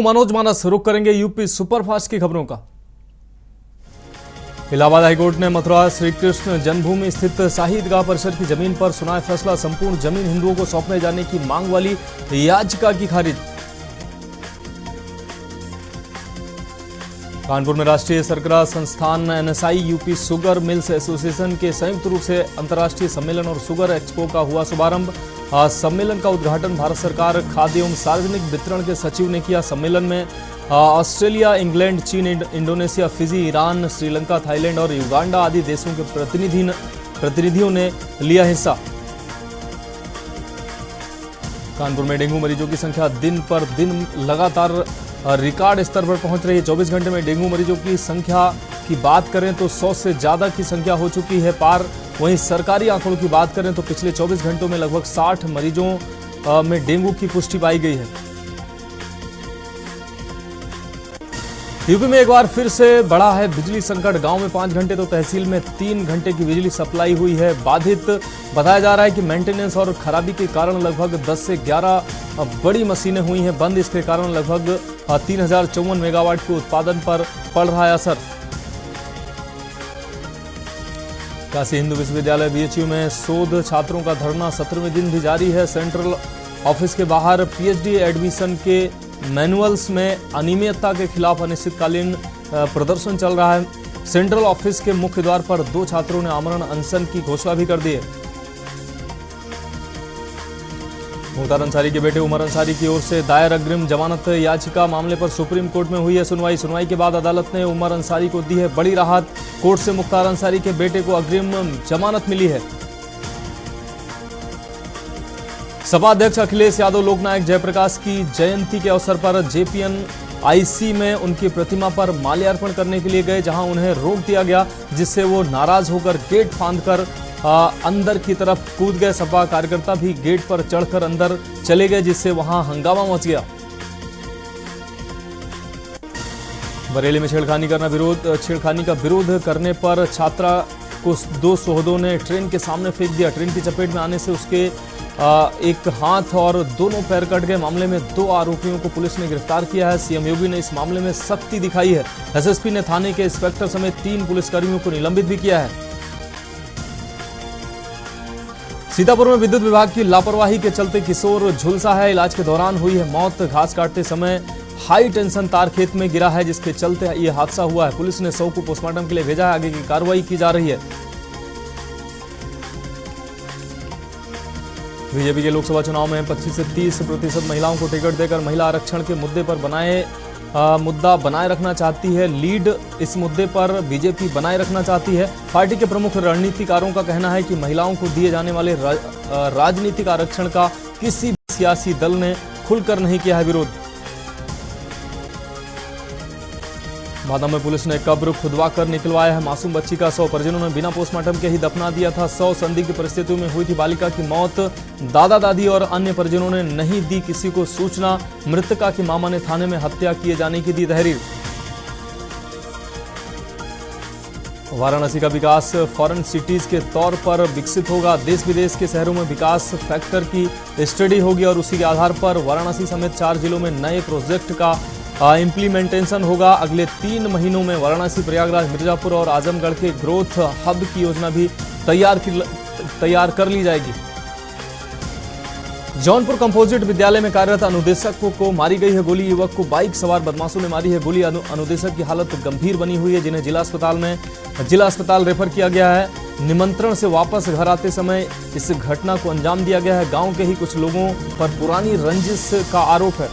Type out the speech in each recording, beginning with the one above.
मनोज मानस रुक करेंगे UP superfast की खबरों का। इलाहाबाद हाईकोर्ट ने मथुरा श्री कृष्ण जन्मभूमि स्थित शाही ईदगाह परिसर की जमीन पर सुनाया फैसला। संपूर्ण जमीन हिंदुओं को सौंपने जाने की मांग वाली याचिका की खारिज। कानपुर में राष्ट्रीय सरकरा संस्थान NSI UP sugar mills association के संयुक्त रूप से अंतर्राष्ट्रीय सम्मेलन और शुगर एक्सपो का हुआ शुभारंभ। सम्मेलन का उद्घाटन भारत सरकार खाद्य एवं सार्वजनिक वितरण के सचिव ने किया। सम्मेलन में ऑस्ट्रेलिया, इंग्लैंड, चीन, Indonesia, Fiji, Iran, Sri Lanka, Thailand और युगांडा आदि देशों के प्रतिनिधियों ने लिया हिस्सा। कानपुर में डेंगू मरीजों की संख्या दिन पर दिन लगातार रिकॉर्ड स्तर पर पहुंच रही है। 24 घंटे में डेंगू मरीजों की संख्या की बात करें तो 100 से ज्यादा की संख्या हो चुकी है पार। वहीं सरकारी आंकड़ों की बात करें तो पिछले 24 घंटों में लगभग 60 मरीजों में डेंगू की पुष्टि पाई गई है। यूपी में एक बार फिर से बढ़ा है बिजली संकट। गांव में 5 घंटे तो तहसील में 3 घंटे की बिजली सप्लाई हुई है बाधित। बताया जा रहा है कि मेंटेनेंस और खराबी के कारण लगभग 10 से 11 बड़ी मशीनें हुई हैं बंद। इसके कारण लगभग 3054 मेगावाट के उत्पादन पर पड़ रहा है असर। काशी हिंदू विश्वविद्यालय बीएचयू में शोध छात्रों का धरना 17वें दिन भी जारी है। सेंट्रल ऑफिस के बाहर पीएचडी एडमिशन के मैनुअल्स में अनियमितता के खिलाफ अनिश्चितकालीन प्रदर्शन चल रहा है। सेंट्रल ऑफिस के मुख्य द्वार पर 2 छात्रों ने आमरण अनशन की घोषणा भी कर दी है। मुख्तार अंसारी के बेटे उमर अंसारी की ओर से दायर अग्रिम जमानत याचिका मामले पर सुप्रीम कोर्ट में हुई है सुनवाई के बाद अदालत ने उमर अंसारी को दी है बड़ी राहत। कोर्ट से मुख्तार अंसारी के बेटे को अग्रिम जमानत मिली है। सपा अध्यक्ष अखिलेश यादव लोकनायक जयप्रकाश की जयंती के अवसर पर जेपीएनआईसी में उनकी प्रतिमा पर माल्यार्पण करने के लिए गए, जहां उन्हें रोक दिया गया, जिससे वो नाराज होकर गेट फांदकर अंदर की तरफ कूद गए। सपा कार्यकर्ता भी गेट पर चढ़कर अंदर चले गए, जिससे वहां हंगामा मच गया। बरेली में छेड़खानी का विरोध करने पर छात्रा को 2 सोहदों ने ट्रेन के सामने फेंक दिया। ट्रेन की चपेट में आने से उसके एक हाथ और दोनों पैर कट गए। मामले में 2 आरोपियों को पुलिस ने गिरफ्तार किया है। सीएम योगी ने इस मामले में सख्ती दिखाई है। एसएसपी ने थाने के इंस्पेक्टर समेत 3 पुलिसकर्मियों को निलंबित भी किया है। सीतापुर में विद्युत विभाग की लापरवाही के चलते किशोर झुलसा है। इलाज के दौरान हुई है मौत। घास काटते समय हाई टेंशन तार खेत में गिरा है, जिसके चलते यह हादसा हुआ है। पुलिस ने शव को पोस्टमार्टम के लिए भेजा है। आगे की कार्रवाई की जा रही है। बीजेपी के लोकसभा चुनाव में 25 से 30% महिलाओं को टिकट देकर महिला आरक्षण के मुद्दे पर मुद्दा बनाए रखना चाहती है। लीड इस मुद्दे पर बीजेपी बनाए रखना चाहती है। पार्टी के प्रमुख रणनीतिकारों का कहना है कि महिलाओं को दिए जाने वाले राजनीतिक आरक्षण का किसी भी सियासी दल ने खुलकर नहीं किया है विरोध। बादा में पुलिस ने कब्र खुदवा कर निकलवाया है मासूम बच्ची का शव। परिजनों ने बिना पोस्टमार्टम के ही दफना दिया था। 100 संदिग्ध परिस्थितियों में हुई थी बालिका की मौत। दादा दादी और अन्य परिजनों ने नहीं दी किसी को सूचना। मृतका की मामा ने थाने में हत्या किए जाने की दी तहरीर। वाराणसी का विकास फॉरेन सिटीज के तौर पर विकसित होगा। देश विदेश के शहरों में विकास फैक्टर की स्टडी होगी और उसी के आधार पर वाराणसी समेत 4 जिलों में नए प्रोजेक्ट का इम्प्लीमेंटेशन होगा। अगले 3 महीनों में वाराणसी, प्रयागराज, मिर्जापुर और आजमगढ़ के ग्रोथ हब की योजना भी तैयार कर ली जाएगी। जौनपुर कंपोजिट विद्यालय में कार्यरत अनुदेशक को मारी गई है गोली। युवक को बाइक सवार बदमाशों ने मारी है गोली। अनुदेशक की हालत गंभीर बनी हुई है, जिन्हें जिला अस्पताल रेफर किया गया है। निमंत्रण से वापस घर आते समय इस घटना को अंजाम दिया गया है। गांव के ही कुछ लोगों पर पुरानी रंजिश का आरोप है।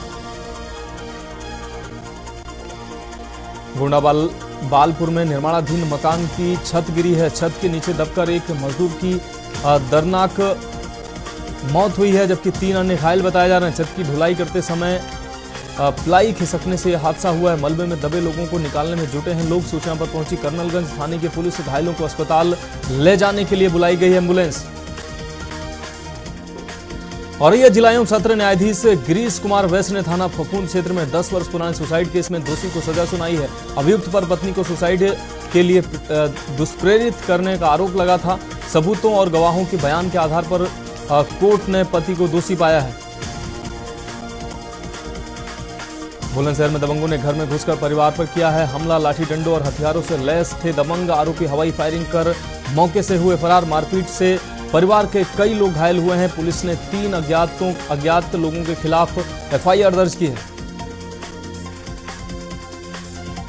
बालपुर में निर्माणाधीन मकान की छत गिरी है। छत के नीचे दबकर एक मजदूर की दर्दनाक मौत हुई है, जबकि 3 अन्य घायल बताए जा रहे हैं। छत की ढुलाई करते समय प्लाई खिसकने से यह हादसा हुआ है। मलबे में दबे लोगों को निकालने में जुटे हैं लोग। सूचना पर पहुंची कर्नलगंज थाने की पुलिस घायलों को अस्पताल ले जाने के लिए बुलाई गई एम्बुलेंस। औरैया जिला एवं सत्र न्यायाधीश गिरीश कुमार वैश्य ने थाना फफूंद क्षेत्र में 10 वर्ष पुराने सुसाइड केस में दोषी को सजा सुनाई है। अभियुक्त पर पत्नी को सुसाइड के लिए दुष्प्रेरित करने का आरोप लगा था। सबूतों और गवाहों के बयान के आधार पर कोर्ट ने पति को दोषी पाया है। बुलंदशहर में दबंगों ने घर में घुसकर परिवार पर किया है हमला। लाठी डंडों और हथियारों से लैस थे दबंग। आरोपी हवाई फायरिंग कर मौके से हुए फरार। मारपीट से परिवार के कई लोग घायल हुए हैं। पुलिस ने 3 अज्ञात लोगों के खिलाफ एफआईआर दर्ज की है।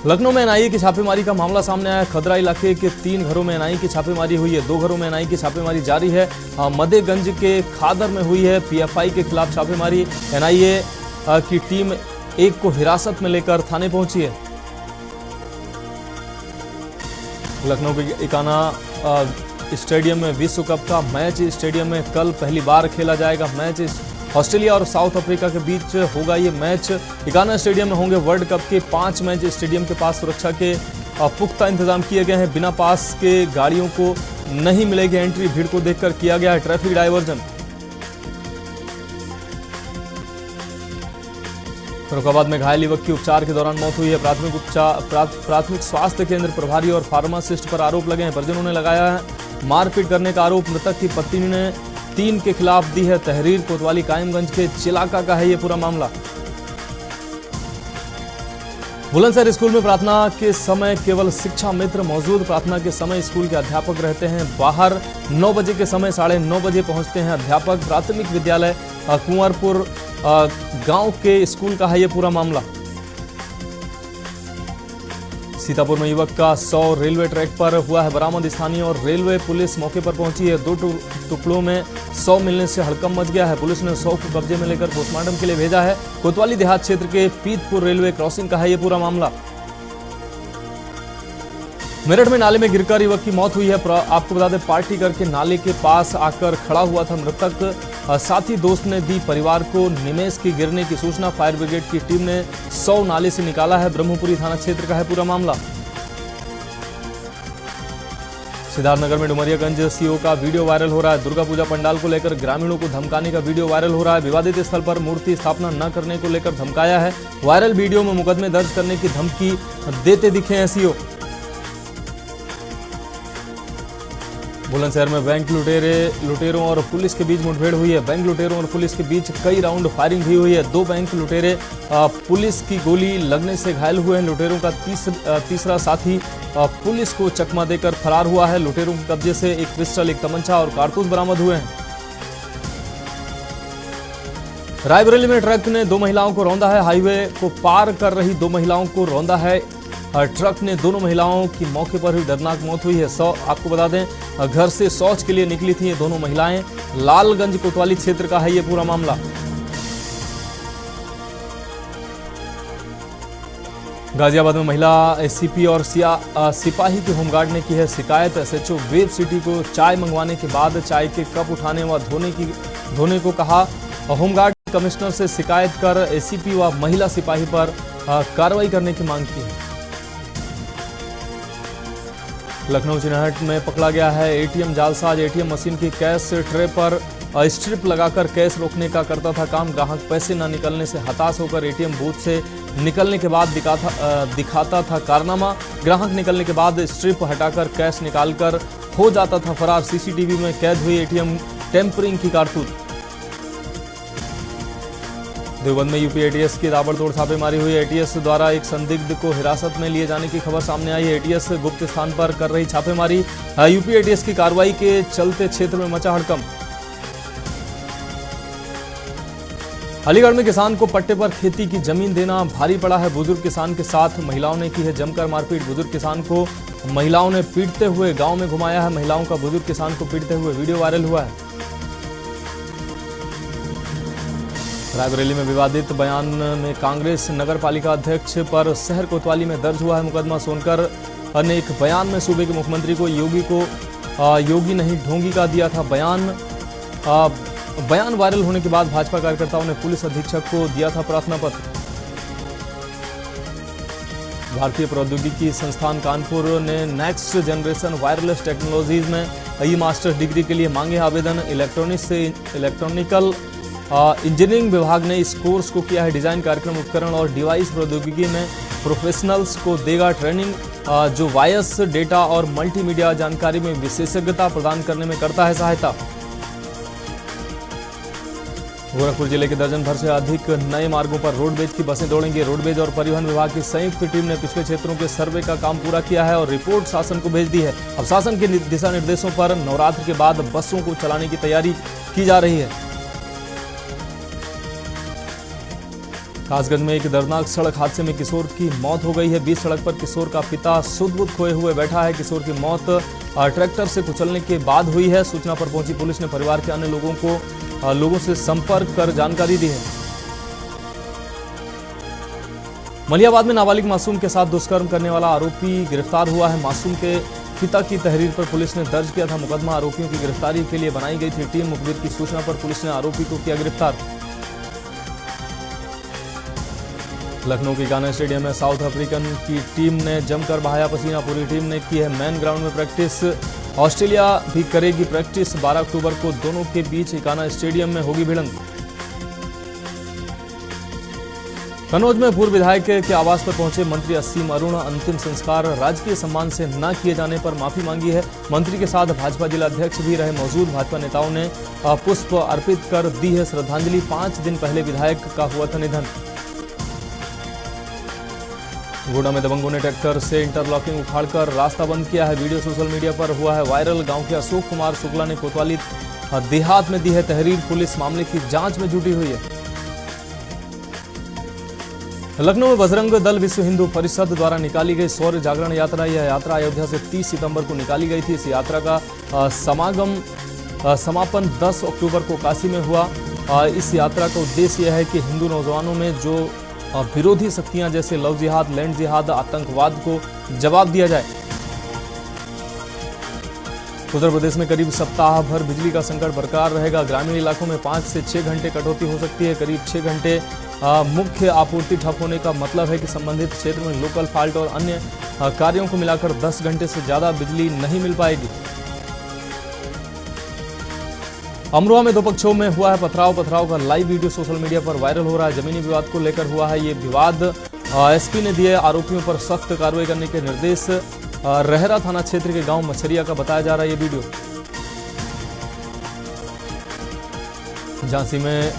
लखनऊ में एनआईए की छापेमारी का मामला सामने आया। खदरा इलाके के 3 घरों में एनआईए की छापेमारी हुई है। 2 घरों में एनआईए की छापेमारी जारी है। मदेगंज के खादर में हुई है पीएफआई के खिलाफ छापेमारी। एनआईए की टीम एक को हिरासत में लेकर थाने पहुंची है। लखनऊ के इकाना स्टेडियम में विश्व कप का मैच स्टेडियम में कल पहली बार खेला जाएगा। मैच ऑस्ट्रेलिया और साउथ अफ्रीका के बीच होगा ये मैच। इकाना स्टेडियम में होंगे वर्ल्ड कप के 5 मैच। स्टेडियम के पास सुरक्षा के पुख्ता इंतजाम किए गए हैं। बिना पास के गाड़ियों को नहीं मिलेगी एंट्री। भीड़ को देखकर किया गया है ट्रैफिक डायवर्जन। फर्रुखाबाद में घायल युवक की उपचार के दौरान मौत हुई है। प्राथमिक स्वास्थ्य केंद्र प्रभारी और फार्मासिस्ट पर आरोप लगे हैं। परिजनों ने लगाया है मारपीट करने का आरोप। मृतक की पत्नी ने 3 के खिलाफ दी है तहरीर। कोतवाली कायमगंज के चिलाका का है ये पूरा मामला। बुलंदशहर स्कूल में प्रार्थना के समय केवल शिक्षा मित्र मौजूद। प्रार्थना के समय स्कूल के अध्यापक रहते हैं बाहर। 9 बजे के समय 9:30 बजे पहुंचते हैं अध्यापक। प्राथमिक विद्यालय कुंवरपुर गांव के स्कूल का है ये पूरा मामला। सीतापुर में युवक का 100 रेलवे ट्रैक पर हुआ है बरामद। स्थानीय और रेलवे पुलिस मौके पर पहुंची है। 2 टुकड़ों में 100 मिलने से हड़कंप मच गया है। पुलिस ने 100 को कब्जे में लेकर पोस्टमार्टम के लिए भेजा है। कोतवाली देहात क्षेत्र के पीतपुर रेलवे क्रॉसिंग का है ये पूरा मामला। मेरठ में नाले में गिरकर युवक की मौत हुई है। आपको बता दें पार्टी करके नाले के पास आकर खड़ा हुआ था मृतक। साथी दोस्त ने दी परिवार को निमेश की गिरने की सूचना। फायर ब्रिगेड की टीम ने 100 नाले से निकाला है। ब्रह्मपुरी थाना क्षेत्र का है पूरा मामला। सिद्धार्थनगर में डुमरियागंज सीओ का वीडियो वायरल हो रहा है। दुर्गा पूजा पंडाल को लेकर ग्रामीणों को धमकाने का वीडियो वायरल हो रहा है। विवादित स्थल पर मूर्ति स्थापना न करने को लेकर धमकाया है। वायरल वीडियो में मुकदमे दर्ज करने की धमकी देते दिखे हैं सीओ। बुलंदशहर में बैंक लुटेरों और पुलिस के बीच मुठभेड़ हुई है। बैंक लुटेरों और पुलिस के बीच कई राउंड फायरिंग भी हुई है। 2 बैंक लुटेरे पुलिस की गोली लगने से घायल हुए हैं। लुटेरों का तीसरा साथी पुलिस को चकमा देकर फरार हुआ है। लुटेरों के कब्जे से एक पिस्टल, एक तमंचा और कारतूस बरामद हुए हैं। रायबरेली में ट्रक ने 2 महिलाओं को रौंदा है। हाईवे को पार कर रही 2 महिलाओं को रौंदा है। ट्रक ने दोनों महिलाओं की मौके पर ही दर्दनाक मौत हुई है। आपको बता दें घर से शौच के लिए निकली थी ये दोनों महिलाएं। लालगंज कोतवाली क्षेत्र का है ये पूरा मामला। गाजियाबाद में महिला एससीपी और सिपाही के होमगार्ड ने की है शिकायत। एसएचओ वेब सिटी को चाय मंगवाने के बाद चाय के कप उठाने व धोने को कहा। होमगार्ड कमिश्नर से शिकायत कर एसीपी व महिला सिपाही पर कार्रवाई करने की मांग की है। लखनऊ चिनाहट में पकड़ा गया है एटीएम जालसाज। एटीएम मशीन की कैश ट्रे पर स्ट्रिप लगाकर कैश रोकने का करता था काम। ग्राहक पैसे न निकलने से हताश होकर एटीएम बूथ से निकलने के बाद दिखाता था कारनामा। ग्राहक निकलने के बाद स्ट्रिप हटाकर कैश निकालकर हो जाता था फरार। सीसीटीवी में कैद हुई एटीएम टेम्परिंग की कारतूस। देवबंद में यूपी एटीएस की ताबड़तोड़ छापेमारी हुई। एटीएस द्वारा एक संदिग्ध को हिरासत में लिए जाने की खबर सामने आई है। एटीएस गुप्त स्थान पर कर रही छापेमारी। यूपी एटीएस की कार्रवाई के चलते क्षेत्र में मचा हड़कंप। अलीगढ़ में किसान को पट्टे पर खेती की जमीन देना भारी पड़ा है। बुजुर्ग किसान के साथ महिलाओं ने की है जमकर मारपीट। बुजुर्ग किसान को महिलाओं ने पीटते हुए गांव में घुमाया है। महिलाओं का बुजुर्ग किसान को पीटते हुए वीडियो वायरल हुआ है। रायबरेली में विवादित बयान में कांग्रेस नगर पालिका अध्यक्ष पर शहर कोतवाली में दर्ज हुआ है मुकदमा। सोनकर ने एक बयान में सूबे के मुख्यमंत्री को योगी नहीं ढोंगी का दिया था बयान वायरल होने के बाद भाजपा कार्यकर्ताओं ने पुलिस अधीक्षक को दिया था प्रार्थना पत्र। भारतीय प्रौद्योगिकी संस्थान कानपुर ने नेक्स्ट जनरेशन वायरलेस टेक्नोलॉजीज में ई मास्टर्स डिग्री के लिए मांगे आवेदन। इलेक्ट्रॉनिकल इंजीनियरिंग विभाग ने इस कोर्स को किया है डिजाइन। कार्यक्रम उपकरण और डिवाइस प्रौद्योगिकी में प्रोफेशनल्स को देगा ट्रेनिंग जो वॉयस डेटा और मल्टीमीडिया जानकारी में विशेषज्ञता प्रदान करने में करता है सहायता। गोरखपुर जिले के दर्जन भर से अधिक नए मार्गों पर रोडवेज की बसें दौड़ेंगी। रोडवेज और परिवहन विभाग की संयुक्त टीम ने पिछले क्षेत्रों के सर्वे का काम पूरा किया है और रिपोर्ट शासन को भेज दी है। अब शासन के दिशा निर्देशों पर नवरात्र के बाद बसों को चलाने की तैयारी की जा रही है। कासगंज में एक दर्दनाक सड़क हादसे में किशोर की मौत हो गई है। बीच सड़क पर किशोर का पिता सुध-बुध खोए हुए बैठा है। किशोर की मौत ट्रैक्टर से कुचलने के बाद हुई है। सूचना पर पहुंची पुलिस ने परिवार के अन्य लोगों से संपर्क कर जानकारी दी है। मलियाबाद में नाबालिग मासूम के साथ दुष्कर्म करने वाला आरोपी गिरफ्तार हुआ है। मासूम के पिता की तहरीर पर पुलिस ने दर्ज किया था मुकदमा। आरोपियों की गिरफ्तारी के लिए बनाई गई थी टीम। मुखबिर की सूचना पर पुलिस ने आरोपी को किया गिरफ्तार। लखनऊ के गाना स्टेडियम में साउथ अफ्रीकन की टीम ने जमकर बहाया पसीना। पूरी टीम ने की है मैन ग्राउंड में प्रैक्टिस। ऑस्ट्रेलिया भी करेगी प्रैक्टिस। 12 अक्टूबर को दोनों के बीच गाना स्टेडियम में होगी भिड़ंत। कन्नौज में पूर्व विधायक के आवास पर पहुंचे मंत्री असीम अरुण। अंतिम संस्कार राजकीय सम्मान से न किए जाने पर माफी मांगी है। मंत्री के साथ भाजपा जिला अध्यक्ष भी रहे मौजूद। भाजपा नेताओं ने पुष्प अर्पित कर दी है श्रद्धांजलि। 5 दिन पहले विधायक का हुआ था निधन। गोड्डा में दबंगों ने ट्रैक्टर से इंटरलॉकिंग उखाड़कर रास्ता बंद किया है। वीडियो सोशल मीडिया पर हुआ है वायरल। गांव के अशोक कुमार शुक्ला ने कोतवाली देहात में दी है तहरीर। पुलिस मामले की जांच में जुटी हुई है। लखनऊ में बजरंग दल विश्व हिंदू परिषद द्वारा निकाली गई शौर्य जागरण यात्रा। यह यात्रा अयोध्या से 30 सितंबर को निकाली गई थी। इस यात्रा का समापन 10 अक्टूबर को काशी में हुआ। इस यात्रा का उद्देश्य यह है कि हिंदू नौजवानों में जो विरोधी शक्तियां जैसे लव जिहाद, लैंड जिहाद, आतंकवाद को जवाब दिया जाए। उत्तर प्रदेश में करीब सप्ताह भर बिजली का संकट बरकरार रहेगा। ग्रामीण इलाकों में 5 से 6 घंटे कटौती हो सकती है। करीब 6 घंटे मुख्य आपूर्ति ठप होने का मतलब है कि संबंधित क्षेत्र में लोकल फॉल्ट और अन्य कार्यों को मिलाकर 10 घंटे से ज्यादा बिजली नहीं मिल पाएगी। अमरोहा में दो पक्षों में हुआ है पथराव का लाइव वीडियो सोशल मीडिया पर वायरल हो रहा है। जमीनी विवाद को लेकर हुआ है ये विवाद। एसपी ने दिए आरोपियों पर सख्त कार्रवाई करने के निर्देश। रहरा थाना क्षेत्र के गांव मछरिया का बताया जा रहा है ये वीडियो। झांसी में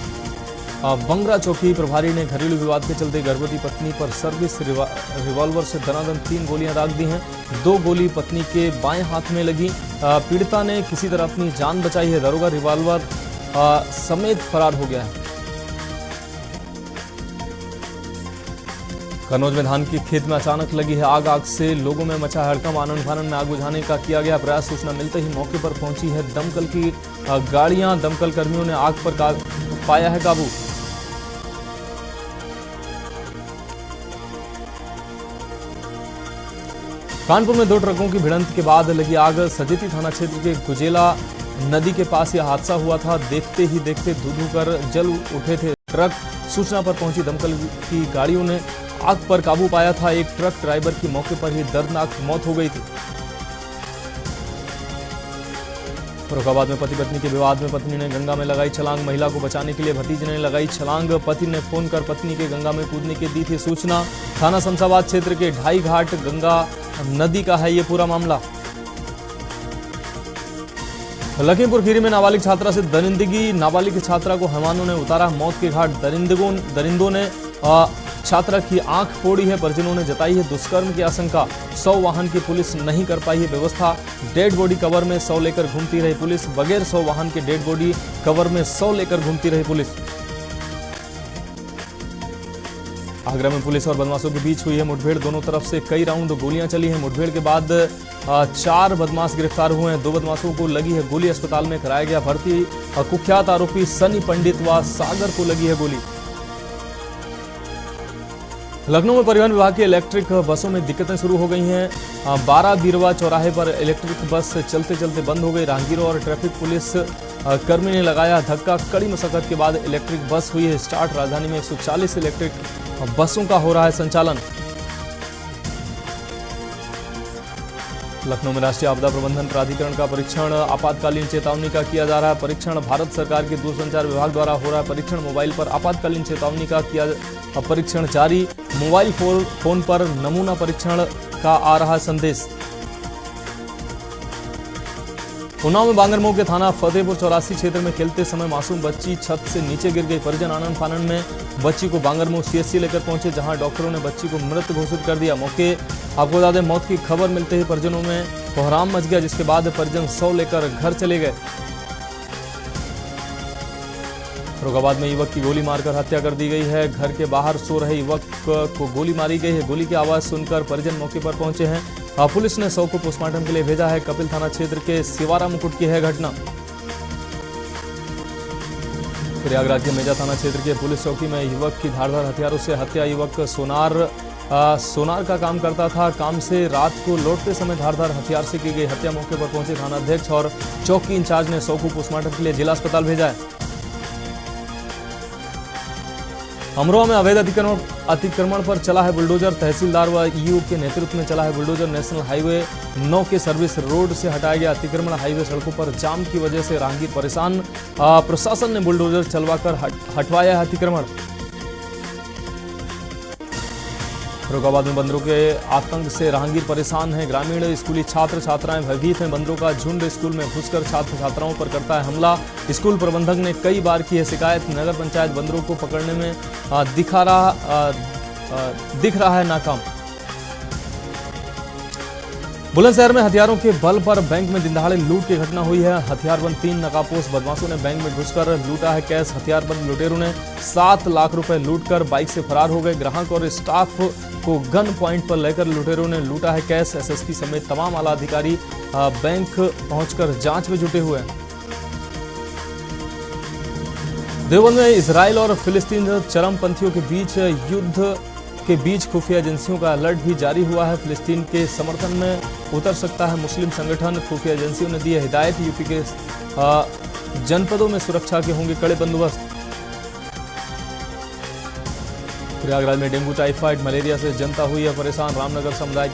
बंगरा चौकी प्रभारी ने घरेलू विवाद के चलते गर्भवती पत्नी पर सर्विस रिवॉल्वर से दनादन 3 गोलियां दाग दी हैं। 2 गोली पत्नी के बाएं हाथ में लगी। पीड़िता ने किसी तरह अपनी जान बचाई है। दरोगा रिवॉल्वर समेत फरार हो गया है। कन्नौज में धान की खेत में अचानक लगी है आग से लोगों में मचा हड़कंप। आनन फानन में आग बुझाने का किया गया प्रयास। सूचना मिलते ही मौके पर पहुंची है दमकल की गाड़ियां। दमकल कर्मियों ने आग पर पाया है काबू। कानपुर में 2 ट्रकों की भिड़ंत के बाद लगी आग। सजेती थाना क्षेत्र के गुजेला नदी के पास यह हादसा हुआ था। देखते ही देखते धू कर जल उठे थे ट्रक। सूचना पर पहुंची दमकल की गाड़ियों ने आग पर काबू पाया था। एक ट्रक ड्राइवर की मौके पर ही दर्दनाक मौत हो गई थी। फर्रुखाबाद में पति पत्नी के विवाद में पत्नी ने गंगा में लगाई छलांग। महिला को बचाने के लिए भतीजे ने लगाई छलांग। पति ने फोन कर पत्नी के गंगा में कूदने की दी थी सूचना। थाना शमशाबाद क्षेत्र के ढाई घाट गंगा नदी का है ये पूरा मामला। लखीमपुर खीरी में नाबालिग छात्रा से दरिंदगी। नाबालिग छात्रा को हैवानों ने उतारा मौत के घाट। दरिंदों ने छात्रा की आंख फोड़ी है। परिजनों ने जताई है दुष्कर्म की आशंका। 100 वाहन की पुलिस नहीं कर पाई है व्यवस्था। डेड बॉडी कवर में 100 लेकर घूमती रही पुलिस। बगैर 100 वाहन के डेड बॉडी कवर में 100 लेकर घूमती रही पुलिस। आगरा में पुलिस और बदमाशों के बीच हुई है मुठभेड़। दोनों तरफ से कई राउंड गोलियां चली हैं। मुठभेड़ के बाद 4 बदमाश गिरफ्तार हुए हैं। 2 बदमाशों को लगी है गोली। अस्पताल में कराया गया भर्ती। कुख्यात आरोपी सनी पंडित व सागर को लगी है गोली। लखनऊ में परिवहन विभाग की इलेक्ट्रिक बसों में दिक्कतें शुरू हो गई हैं। 12 बीरवा चौराहे पर इलेक्ट्रिक बस चलते चलते बंद हो गई। राहगीरों और ट्रैफिक पुलिस कर्मी ने लगाया धक्का। कड़ी मशक्कत के बाद इलेक्ट्रिक बस हुई है स्टार्ट। राजधानी में 140 इलेक्ट्रिक बसों का हो रहा है संचालन। लखनऊ में राष्ट्रीय आपदा प्रबंधन प्राधिकरण का परीक्षण आपातकालीन चेतावनी का किया जा रहा है। परीक्षण भारत सरकार के दूरसंचार विभाग द्वारा हो रहा है परीक्षण। मोबाइल पर आपातकालीन चेतावनी का किया परीक्षण जारी। मोबाइल फोन पर नमूना परीक्षण का आ रहा संदेश। उन्नाव में बांगरमऊ के थाना फतेहपुर चौरासी क्षेत्र में खेलते समय मासूम बच्ची छत से नीचे गिर गई। परिजन आनंद फानन में बच्ची को बांगरमऊ सीएचसी लेकर पहुंचे, जहां डॉक्टरों ने बच्ची को मृत घोषित कर दिया। मौके आपको बता दें, मौत की खबर मिलते ही परिजनों में कोहराम मच गया, जिसके बाद परिजन शव लेकर घर चले गए। फर्रुखाबाद में युवक की गोली मारकर हत्या कर दी गई है। घर के बाहर सो रहे युवक को गोली मारी गई है। गोली की आवाज सुनकर परिजन मौके पर पहुंचे हैं। पुलिस ने शव को पोस्टमार्टम के लिए भेजा है। कपिल थाना क्षेत्र के सिवारा मुकुट की है घटना। प्रयागराज के मेजा थाना क्षेत्र के पुलिस चौकी में युवक की धारदार हथियारों से हत्या। युवक सोनार का काम करता था। काम से रात को लौटते समय धारदार हथियार से की गई हत्या। मौके पर पहुंचे थाना अध्यक्ष और चौकी इंचार्ज ने शव को पोस्टमार्टम के लिए जिला अस्पताल भेजा है। अमरोहा में अवैध अतिक्रमण पर चला है बुलडोजर। तहसीलदार व ईओ के नेतृत्व में चला है बुलडोजर। नेशनल हाईवे 9 के सर्विस रोड से हटाया गया अतिक्रमण। हाईवे सड़कों पर जाम की वजह से राहगीर परेशान। प्रशासन ने बुलडोजर चलवाकर हटवाया है अतिक्रमण। फर्रुखाबाद में बंदरों के आतंक से राहगीर परेशान हैं। ग्रामीण स्कूली छात्र छात्राएं भयभीत हैं। बंदरों का झुंड स्कूल में घुसकर छात्र छात्राओं पर करता है हमला। स्कूल प्रबंधक ने कई बार की है शिकायत। नगर पंचायत बंदरों को पकड़ने में दिख रहा है नाकाम। बुलंदशहर में हथियारों के बल पर बैंक में दिनदहाड़े लूट की घटना हुई है। हथियारबंद 3 नकाबपोश बदमाशों ने बैंक में घुसकर लूटा है कैश। हथियारबंद लुटेरों ने 7 लाख रुपए लूटकर बाइक से फरार हो गए। ग्राहक और स्टाफ को गन पॉइंट पर लेकर लुटेरों ने लूटा है कैश। एसएसपी समेत तमाम आला अधिकारी बैंक पहुंचकर जांच में जुटे हुए हैं। देवबंद में इजराइल और फिलिस्तीन चरमपंथियों के बीच युद्ध के बीच खुफिया एजेंसियों का अलर्ट भी जारी हुआ है। फिलिस्तीन के समर्थन में उतर सकता है मुस्लिम संगठन। खुफिया एजेंसियों ने दी है हिदायत। यूपी के जनपदों में सुरक्षा के होंगे कड़े बंदोबस्त। प्रयागराज में डेंगू टाइफाइड मलेरिया से जनता हुई है परेशान। रामनगर सामुदायिक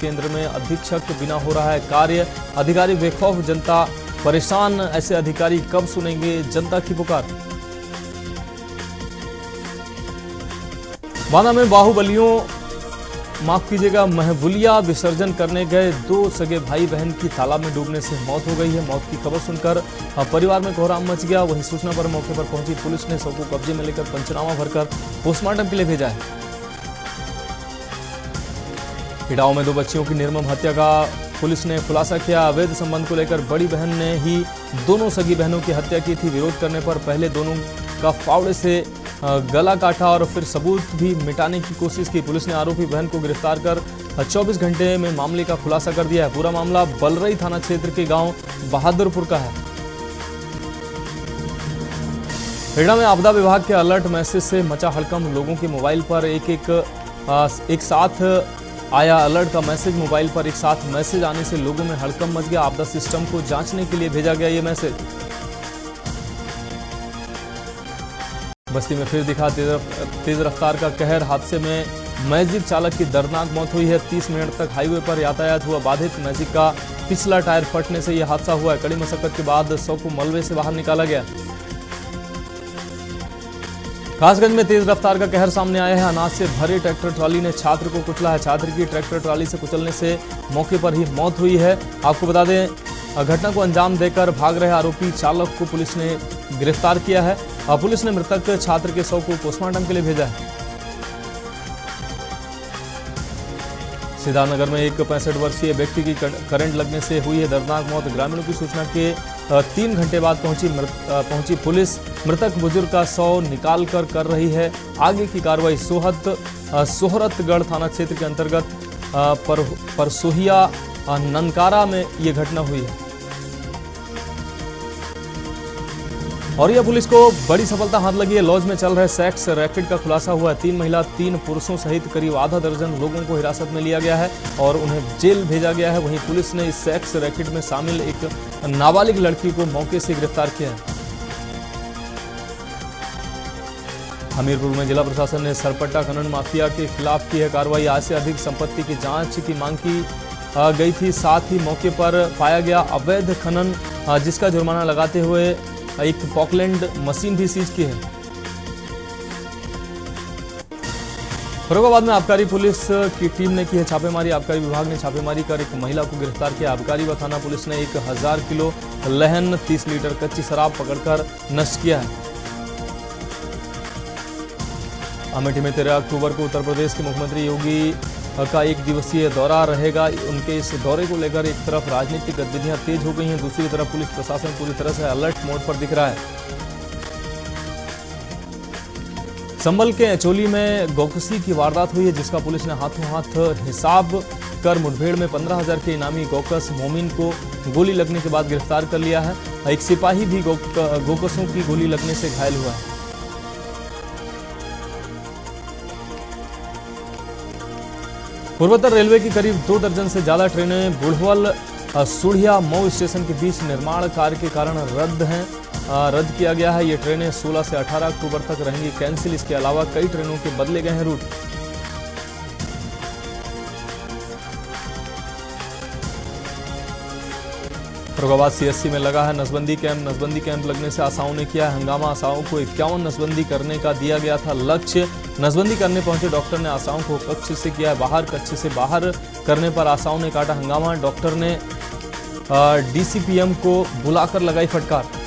केंद्र में अधीक्षक बिना हो रहा है कार्य। अधिकारी बेखौफ, जनता परेशान। ऐसे अधिकारी कब सुनेंगे जनता की पुकार। बांदा में महबूलिया विसर्जन करने गए 2 सगे भाई बहन की तालाब में डूबने से मौत हो गई है। मौत की खबर सुनकर परिवार में कोहराम मच गया। वहीं सूचना पर मौके पर पहुंची पुलिस ने शव को कब्जे में लेकर पंचनामा भरकर पोस्टमार्टम के लिए भेजा है। इटावा में 2 बच्चियों की निर्मम हत्या का पुलिस ने खुलासा किया। अवैध संबंध को लेकर बड़ी बहन ने ही दोनों सगी बहनों की हत्या की थी। विरोध करने पर पहले दोनों का फावड़े से गला काटा और फिर सबूत भी मिटाने की कोशिश की। पुलिस ने आरोपी बहन को गिरफ्तार कर 24 घंटे में मामले का खुलासा कर दिया है। पूरा मामला बलरई थाना क्षेत्र के गांव बहादुरपुर का है। हेड़ा में आपदा विभाग के अलर्ट मैसेज से मचा हड़कंप। लोगों के मोबाइल पर एक साथ आया अलर्ट का मैसेज। मोबाइल पर एक साथ मैसेज आने से लोगों में हड़कंप मच गया। आपदा सिस्टम को जांचने के लिए भेजा गया ये मैसेज। बस्ती में फिर दिखा तेज रफ्तार का कहर। हादसे में मैजिक चालक की दर्दनाक मौत हुई है। 30 मिनट तक हाईवे पर यातायात हुआ बाधित। मैजिक का पिछला टायर फटने से यह हादसा हुआ है। कड़ी मशक्कत के बाद शव को मलबे से बाहर निकाला गया। कासगंज में तेज रफ्तार का कहर सामने आया है। अनाज से भरे ट्रैक्टर ट्रॉली ने छात्र को कुचला है। छात्र की ट्रैक्टर ट्रॉली से कुचलने से मौके पर ही मौत हुई है। आपको बता दें, घटना को अंजाम देकर भाग रहे आरोपी चालक को पुलिस ने गिरफ्तार किया है। पुलिस ने मृतक छात्र के शव को पोस्टमार्टम के लिए भेजा है। सिद्धार्थनगर में एक 65 वर्षीय व्यक्ति की करंट लगने से हुई है दर्दनाक मौत। ग्रामीणों की सूचना के 3 घंटे बाद पहुंची पुलिस। मृतक बुजुर्ग का शव निकाल कर रही है आगे की कार्रवाई। सोहरतगढ़ थाना क्षेत्र के अंतर्गत परसोहिया ननकारा में ये घटना हुई है। और यह पुलिस को बड़ी सफलता हाथ लगी है। लॉज में चल रहे सेक्स रैकेट का खुलासा हुआ है। 3 महिला 3 पुरुषों सहित करीब आधा दर्जन लोगों को हिरासत में लिया गया है और उन्हें जेल भेजा गया है। वहीं पुलिस ने इस सेक्स रैकेट में शामिल एक नाबालिग लड़की को मौके से गिरफ्तार किया है। हमीरपुर में जिला प्रशासन ने सरपट्टा खनन माफिया के खिलाफ की है कार्रवाई। आज से अधिक संपत्ति की जांच की मांग की गई थी। साथ ही मौके पर पाया गया अवैध खनन, जिसका जुर्माना लगाते हुए एक पॉकलैंड मशीन भी सीज की है। फर्रुखाबाद में आबकारी पुलिस की टीम ने की है छापेमारी। आबकारी विभाग ने छापेमारी कर एक महिला को गिरफ्तार किया। आबकारी व थाना पुलिस ने 1000 किलो लहन 30 लीटर कच्ची शराब पकड़कर नष्ट किया है। अमेठी में 13 अक्टूबर को उत्तर प्रदेश के मुख्यमंत्री योगी का 1 दिवसीय दौरा रहेगा। उनके इस दौरे को लेकर एक तरफ राजनीतिक गतिविधियां तेज हो गई हैं, दूसरी तरफ पुलिस प्रशासन पूरी तरह से अलर्ट मोड पर दिख रहा है। संभल के एचोली में गौकसी की वारदात हुई है, जिसका पुलिस ने हाथों हाथ हिसाब कर मुठभेड़ में 15,000 के इनामी गौकस मोमिन को गोली लगने के बाद गिरफ्तार कर लिया है। एक सिपाही भी गौकसों की गोली लगने से घायल हुआ है। पूर्वोत्तर रेलवे की करीब 2 दर्जन से ज्यादा ट्रेनें बुढ़वल सुढ़िया मऊ स्टेशन के बीच निर्माण कार्य के कारण रद्द किया गया है। ये ट्रेनें 16 से 18 अक्टूबर तक रहेंगी कैंसिल। इसके अलावा कई ट्रेनों के बदले गए हैं रूट। फर्रुखाबाद सीएससी में लगा है नसबंदी कैंप। नसबंदी कैंप लगने से आशाओं ने किया है हंगामा। आशाओं को 51 नसबंदी करने का दिया गया था लक्ष्य। नसबंदी करने पहुंचे डॉक्टर ने आशाओं को कक्ष से किया बाहर। कक्ष से बाहर करने पर आशाओं ने काटा हंगामा। डॉक्टर ने डीसीपीएम को बुलाकर लगाई फटकार।